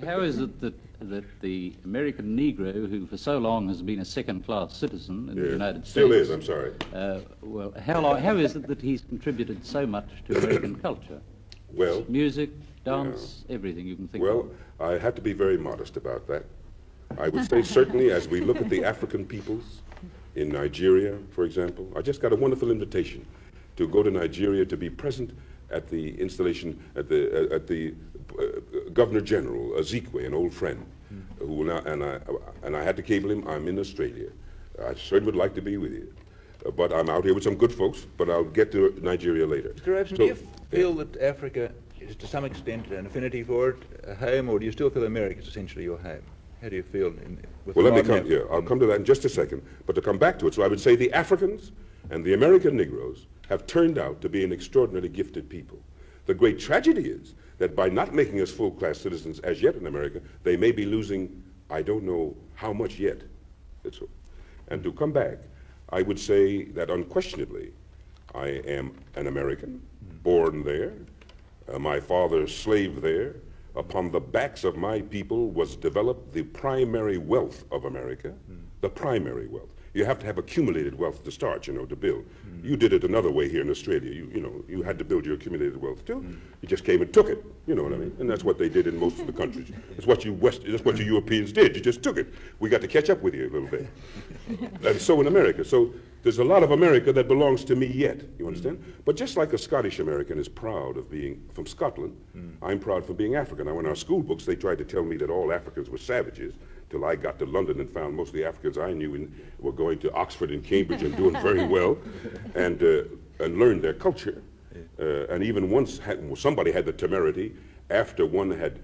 how is it that the American Negro, who for so long has been a second-class citizen in the United States... Still is, I'm sorry. Well, how is it that he's contributed so much to American culture? Well... Music, dance, everything you can think of. Well, I had to be very modest about that. I would say certainly as we look at the African peoples in Nigeria, for example, I just got a wonderful invitation to go to Nigeria to be present at the installation at the Governor General Ezekwe, an old friend, who will now, and I had to cable him. I'm in Australia. I certainly would like to be with you, but I'm out here with some good folks. But I'll get to Nigeria later. Mr. Robson, do you feel that Africa is to some extent an affinity for it, a home, or do you still feel America is essentially your home? How do you feel? Well, let me come. Yeah, I'll come to that in just a second. But to come back to it, so I would say the Africans and the American Negroes have turned out to be an extraordinarily gifted people. The great tragedy is that by not making us full-class citizens as yet in America, they may be losing, I don't know how much yet. And to come back, I would say that unquestionably, I am an American, born there. My father slaved there. Upon the backs of my people was developed the primary wealth of America, the primary wealth. You have to have accumulated wealth to start, to build. You did it another way here in Australia. You had to build your accumulated wealth too. You just came and took it, you know what I mean? And that's what they did in most of the countries. That's what you Europeans did. You just took it. We got to catch up with you a little bit. And so in America. So there's a lot of America that belongs to me yet, you understand? But just like a Scottish American is proud of being from Scotland, I'm proud for being African. Now in our school books, they tried to tell me that all Africans were savages, till I got to London and found most of the Africans I knew were going to Oxford and Cambridge and doing very well, and learned their culture. And even once somebody had the temerity, after one had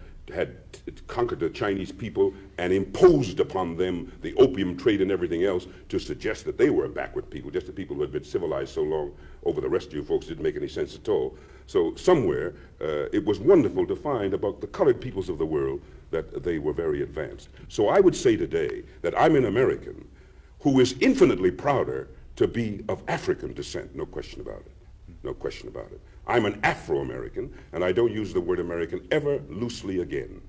conquered the Chinese people and imposed upon them the opium trade and everything else, to suggest that they were a backward people, just the people who had been civilized so long over the rest of you folks didn't make any sense at all. So somewhere it was wonderful to find about the colored peoples of the world that they were very advanced. So I would say today that I'm an American who is infinitely prouder to be of African descent, no question about it. No question about it. I'm an Afro-American, and I don't use the word American ever loosely again.